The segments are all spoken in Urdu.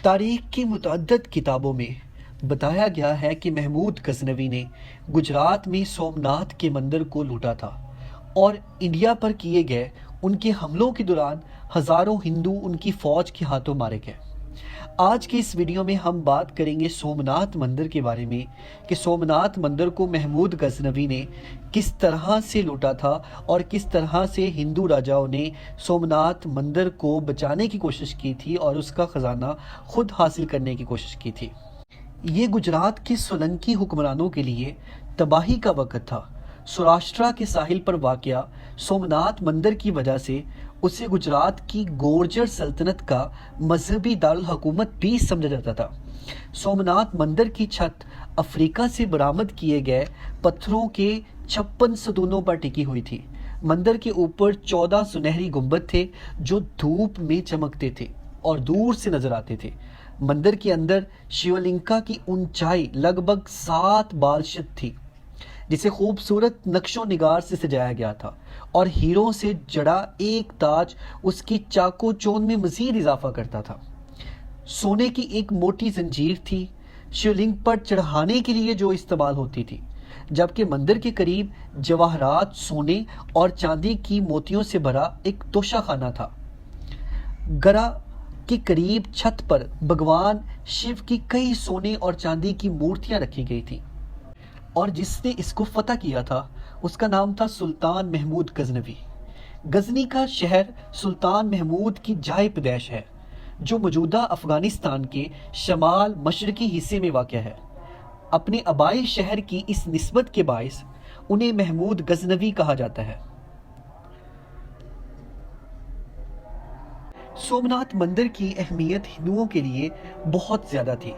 تاریخ کی متعدد کتابوں میں بتایا گیا ہے کہ محمود غزنوی نے گجرات میں سومناتھ کے مندر کو لوٹا تھا اور انڈیا پر کیے گئے ان کے حملوں کے دوران ہزاروں ہندو ان کی فوج کے ہاتھوں مارے گئے۔ آج کی اس ویڈیو میں ہم بات کریں گے سومناتھ مندر کے بارے میں کہ سومناتھ مندر کو محمود غزنوی نے کس طرح سے لوٹا تھا اور کس طرح سے ہندو راجاؤں نے سومناتھ مندر کو بچانے کی کوشش کی تھی اور اس کا خزانہ خود حاصل کرنے کی کوشش کی تھی۔ یہ گجرات کے سولنکی حکمرانوں کے لیے تباہی کا وقت تھا۔ سوراشٹرا کے ساحل پر واقع سومناتھ مندر کی وجہ سے اسے گجرات کی گورجر سلطنت کا مذہبی دارالحکومت بھی سمجھا جاتا تھا۔ سومناتھ مندر کی چھت افریقہ سے برآمد کیے گئے پتھروں کے 56 ستونوں پر ٹکی ہوئی تھی۔ مندر کے اوپر 14 سنہری گنبد تھے جو دھوپ میں چمکتے تھے اور دور سے نظر آتے تھے۔ مندر کے اندر شیولنکا کی اونچائی لگ بھگ 7 بالشت تھی جسے خوبصورت نقش و نگار سے سجایا گیا تھا اور ہیروں سے جڑا ایک تاج اس کی چاقو چوند میں مزید اضافہ کرتا تھا۔ سونے کی ایک موٹی زنجیر تھی شیولنگ پر چڑھانے کے لیے جو استعمال ہوتی تھی، جبکہ مندر کے قریب جواہرات، سونے اور چاندی کی موتیوں سے بھرا ایک توشہ خانہ تھا۔ گرا کے قریب چھت پر بھگوان شیو کی کئی سونے اور چاندی کی مورتیاں رکھی گئی تھیں اور جس نے اس کو فتح کیا تھا اس کا نام تھا سلطان محمود غزنوی۔ غزنی کا شہر سلطان محمود کی جائے پیدائش ہے جو موجودہ افغانستان کے شمال مشرقی حصے میں واقع ہے۔ اپنے آبائی شہر کی اس نسبت کے باعث انہیں محمود غزنوی کہا جاتا ہے۔ سومناتھ مندر کی اہمیت ہندوؤں کے لیے بہت زیادہ تھی۔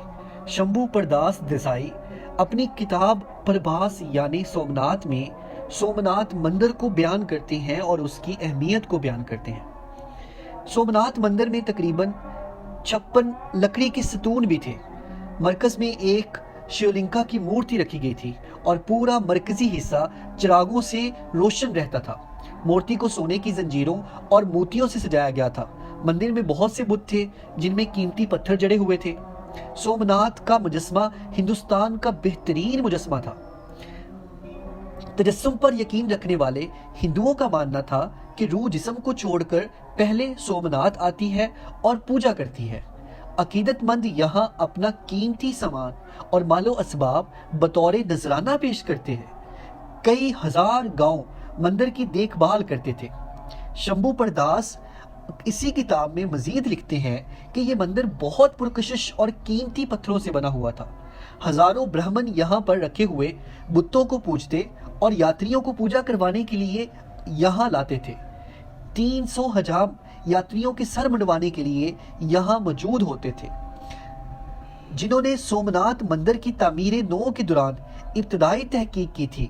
شمبھو پرداس دیسائی اپنی کتاب پربھاس یعنی سومناتھ میں سومناتھ مندر کو بیان کرتے ہیں اور اس کی اہمیت کو بیان کرتے ہیں۔ سومناتھ مندر میں تقریباً 56 لکڑی کے ستون بھی تھے۔ مرکز میں ایک شیولنکا کی مورتی رکھی گئی تھی اور پورا مرکزی حصہ چراغوں سے روشن رہتا تھا۔ مورتی کو سونے کی زنجیروں اور موتیوں سے سجایا گیا تھا۔ مندر میں بہت سے بت تھے جن میں قیمتی پتھر جڑے ہوئے تھے۔ سومناتھ کا مجسمہ ہندوستان کا بہترین مجسمہ تھا۔ تجسم پر یقین رکھنے والے ہندوؤں کا ماننا تھا کہ روح جسم کو چھوڑ کر پہلے سومناتھ آتی ہے اور پوجا کرتی ہے۔ عقیدت مند یہاں اپنا قیمتی سامان اور مال و اسباب بطور نذرانہ پیش کرتے ہیں۔ کئی ہزار گاؤں مندر کی دیکھ بھال کرتے تھے۔ شمبھو پرداس اسی کتاب میں مزید لکھتے ہیں کہ یہ مندر بہت پرکشش اور قیمتی پتھروں سے بنا ہوا تھا۔ ہزاروں برہمن یہاں پر رکھے ہوئے بتوں کو پوجتے اور یاتریوں کو پوجا کروانے کے لیے یہاں لاتے تھے۔ 300 حجام یاتریوں کے سر منڈوانے کے لیے یہاں موجود ہوتے تھے جنہوں نے سومناتھ مندر کی تعمیر نو کے دوران ابتدائی تحقیق کی تھی۔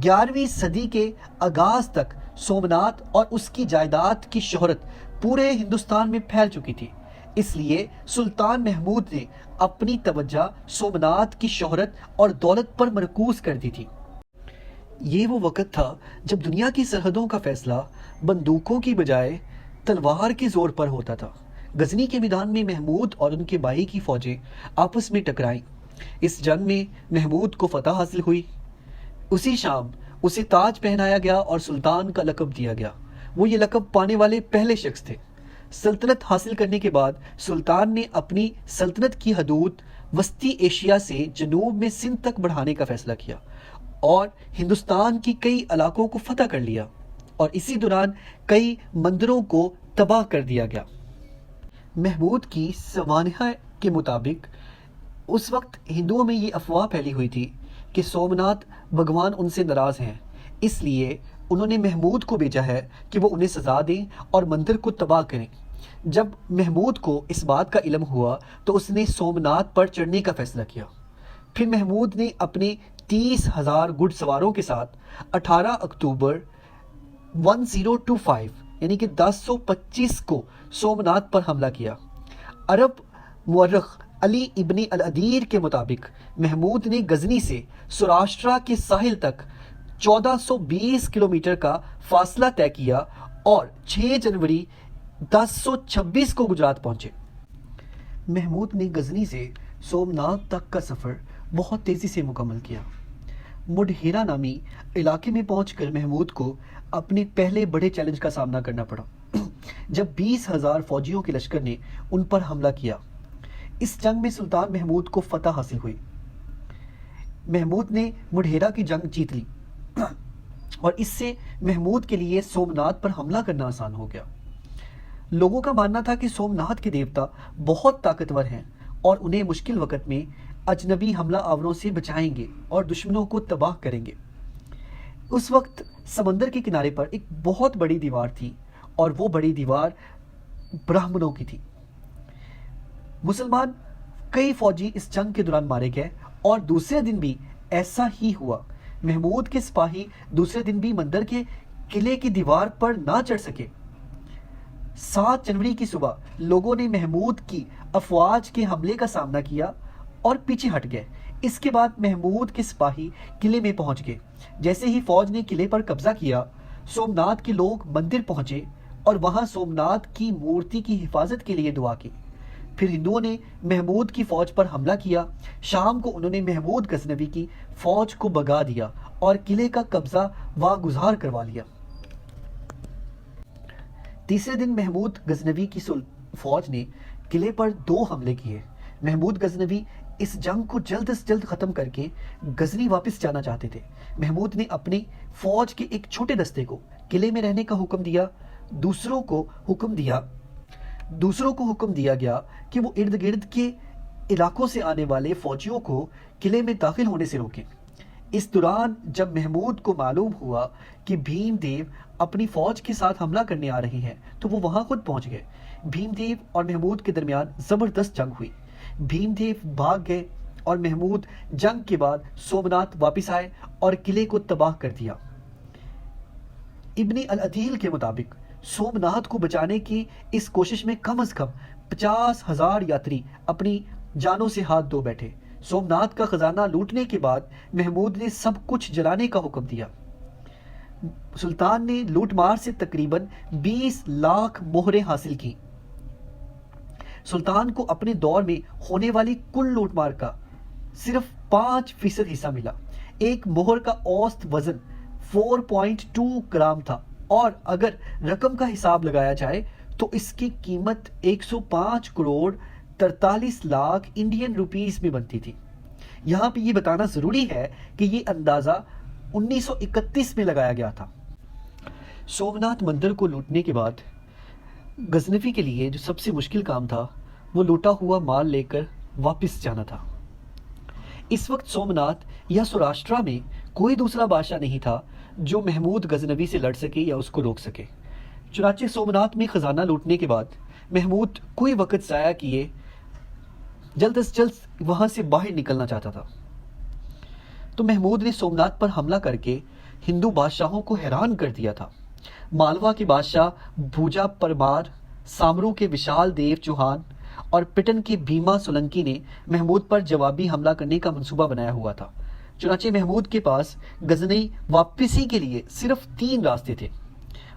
11ویں صدی کے آغاز تک سومناتھ اور اس کی جائیداد کی شہرت پورے ہندوستان میں پھیل چکی تھی، اس لیے سلطان محمود نے اپنی توجہ سومناتھ کی شہرت اور دولت پر مرکوز کر دی تھی۔ یہ وہ وقت تھا جب دنیا کی سرحدوں کا فیصلہ بندوقوں کی بجائے تلوار کے زور پر ہوتا تھا۔ غزنی کے میدان میں محمود اور ان کے بھائی کی فوجیں آپس میں ٹکرائیں۔ اس جنگ میں محمود کو فتح حاصل ہوئی۔ اسی شام اسے تاج پہنایا گیا اور سلطان کا لقب دیا گیا۔ وہ یہ لقب پانے والے پہلے شخص تھے۔ سلطنت حاصل کرنے کے بعد سلطان نے اپنی سلطنت کی حدود وسطی ایشیا سے جنوب میں سندھ تک بڑھانے کا فیصلہ کیا اور ہندوستان کی کئی علاقوں کو فتح کر لیا اور اسی دوران کئی مندروں کو تباہ کر دیا گیا۔ محمود کی سوانح کے مطابق اس وقت ہندوؤں میں یہ افواہ پھیلی ہوئی تھی کہ سومناتھ بھگوان ان سے ناراض ہیں، اس لیے انہوں نے محمود کو بھیجا ہے کہ وہ انہیں سزا دیں اور مندر کو تباہ کریں۔ جب محمود کو اس بات کا علم ہوا تو اس نے سومناتھ پر چڑھنے کا فیصلہ کیا۔ پھر محمود نے اپنے 30,000 گھڑ سواروں کے ساتھ 18 اکتوبر 1025 یعنی کہ 1025 کو سومناتھ پر حملہ کیا۔ عرب مورخ علی ابن الادیر کے مطابق محمود نے غزنی سے سوراشٹرا کے ساحل تک 1420 کلومیٹر کا فاصلہ طے کیا اور 6 جنوری 1026 کو گجرات پہنچے۔ محمود نے غزنی سے سومناتھ تک کا سفر بہت تیزی سے مکمل کیا۔ مڈہیرا نامی علاقے میں پہنچ کر محمود کو اپنے پہلے بڑے چیلنج کا سامنا کرنا پڑا جب 20,000 فوجیوں کے لشکر نے ان پر حملہ کیا۔ اس جنگ میں سلطان محمود کو فتح حاصل ہوئی۔ محمود نے مڈہیرا کی جنگ جیت لی اور اس سے محمود کے لیے سومناتھ پر حملہ کرنا آسان ہو گیا۔ لوگوں کا ماننا تھا کہ سومناتھ کے دیوتا بہت طاقتور ہیں اور انہیں مشکل وقت میں اجنبی حملہ آوروں سے بچائیں گے اور دشمنوں کو تباہ کریں گے۔ اس وقت سمندر کے کنارے پر ایک بہت بڑی دیوار تھی اور وہ بڑی دیوار براہمنوں کی تھی۔ مسلمان کئی فوجی اس جنگ کے دوران مارے گئے اور دوسرے دن بھی ایسا ہی ہوا۔ محمود کے سپاہی دوسرے دن بھی مندر کے قلعے کی دیوار پر نہ چڑھ سکے۔ 7 جنوری کی صبح لوگوں نے محمود کی افواج کے حملے کا سامنا کیا اور پیچھے ہٹ گئے۔ اس کے بعد محمود کے سپاہی قلعے میں پہنچ گئے۔ جیسے ہی فوج نے قلعے پر قبضہ کیا، سومناتھ کے لوگ مندر پہنچے اور وہاں سومناتھ کی مورتی کی حفاظت کے لیے دعا کی۔ پھر ہندوؤں نے محمود کی فوج پر حملہ کیا۔ شام کو انہوں نے محمود غزنوی کی فوج کو بھگا دیا اور قلعے کا قبضہ واگزار کروا لیا۔ تیسرے دن محمود غزنوی کی فوج نے قلعے پر 2 حملے کیے۔ محمود غزنوی اس جنگ کو جلد از جلد ختم کر کے غزنی واپس جانا چاہتے تھے۔ محمود نے اپنی فوج کے ایک چھوٹے دستے کو قلعے میں رہنے کا حکم دیا۔ دوسروں کو حکم دیا گیا کہ وہ ارد گرد کے علاقوں سے آنے والے فوجیوں کو قلعے میں داخل ہونے سے روکیں۔ اس دوران جب محمود کو معلوم ہوا کہ بھیم دیو اپنی فوج کے ساتھ حملہ کرنے آ رہے ہیں تو وہ وہاں خود پہنچ گئے۔ بھیم دیو اور محمود کے درمیان زبردست جنگ ہوئی۔ بھیم دیو بھاگ گئے اور محمود جنگ کے بعد سومناتھ واپس آئے اور قلعے کو تباہ کر دیا۔ ابن العدیل کے مطابق سومناتھ کو بچانے کی اس کوشش میں کم از کم 50,000 یاتری اپنی جانوں سے ہاتھ دھو بیٹھے۔ سومناتھ کا خزانہ لوٹنے کے بعد محمود نے سب کچھ جلانے کا حکم دیا۔ سلطان نے لوٹ مار سے تقریباً 20 لاکھ مہریں حاصل کی۔ سلطان کو اپنے دور میں ہونے والی کل لوٹ مار کا صرف 5% حصہ ملا۔ ایک مہر کا اوسط وزن 4.2 گرام تھا اور اگر رقم کا حساب لگایا جائے تو اس کی قیمت 105 کروڑ 43 لاکھ انڈین روپیز میں بنتی تھی۔ یہاں پہ یہ بتانا ضروری ہے کہ یہ اندازہ 1931 میں لگایا گیا تھا۔ سومناتھ مندر کو لوٹنے کے بعد غزنوی کے لیے جو سب سے مشکل کام تھا وہ لوٹا ہوا مال لے کر واپس جانا تھا۔ اس وقت سومناتھ یا سوراشٹرا میں کوئی دوسرا بادشاہ نہیں تھا جو محمود غزنوی سے لڑ سکے یا اس کو روک سکے۔ چنانچہ سومناتھ میں خزانہ لوٹنے کے بعد محمود کوئی وقت ضائع کیے جلد از جلد وہاں سے باہر نکلنا چاہتا تھا۔ تو محمود نے سومناتھ پر حملہ کر کے ہندو بادشاہوں کو حیران کر دیا تھا۔ مالوا کے بادشاہ بھوجا پرمار، سامرو کے وشال دیو چوہان اور پٹن کے بھیما سولنکی نے محمود پر جوابی حملہ کرنے کا منصوبہ بنایا ہوا تھا۔ چنانچہ محمود کے پاس غزنی واپسی کے لیے صرف 3 راستے تھے۔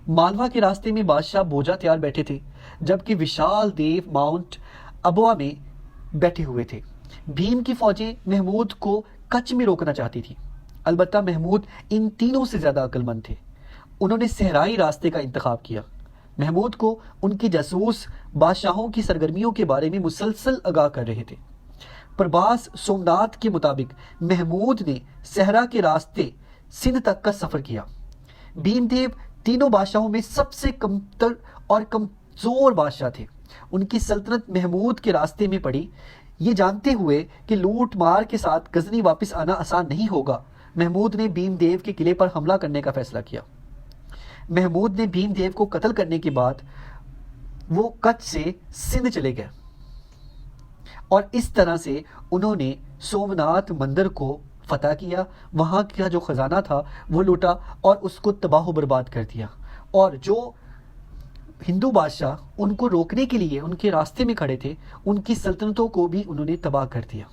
مالوا کے راستے میں بادشاہ بھوجا تیار بیٹھے تھے، جبکہ وشال دیو ماؤنٹ ابوا میں بیٹھے ہوئے تھے۔ بھیم کی فوجیں محمود کو کچھ میں روکنا چاہتی تھی، البتہ محمود ان تینوں سے زیادہ عقل مند تھے۔ انہوں نے صحرائی راستے کا انتخاب کیا۔ محمود کو ان کے جاسوس بادشاہوں کی سرگرمیوں کے بارے میں مسلسل آگاہ کر رہے تھے۔ پرباس سومناتھ کے مطابق محمود نے صحرا کے راستے سندھ تک کا سفر کیا۔ بھیم دیو تینوں بادشاہوں میں سب سے کمتر اور کمزور بادشاہ تھے۔ ان کی سلطنت محمود کے راستے میں پڑی۔ یہ جانتے ہوئے کہ لوٹ مار کے ساتھ غزنی واپس آنا آسان نہیں ہوگا، محمود نے بھیم دیو کے قلعے پر حملہ کرنے کا فیصلہ کیا۔ محمود نے بھیم دیو کو قتل کرنے کے بعد وہ کچھ سے سندھ چلے گئے اور اس طرح سے انہوں نے سومناتھ مندر کو فتح کیا، وہاں کا جو خزانہ تھا وہ لوٹا اور اس کو تباہ و برباد کر دیا، اور جو ہندو بادشاہ ان کو روکنے کے لیے ان کے راستے میں کھڑے تھے ان کی سلطنتوں کو بھی انہوں نے تباہ کر دیا۔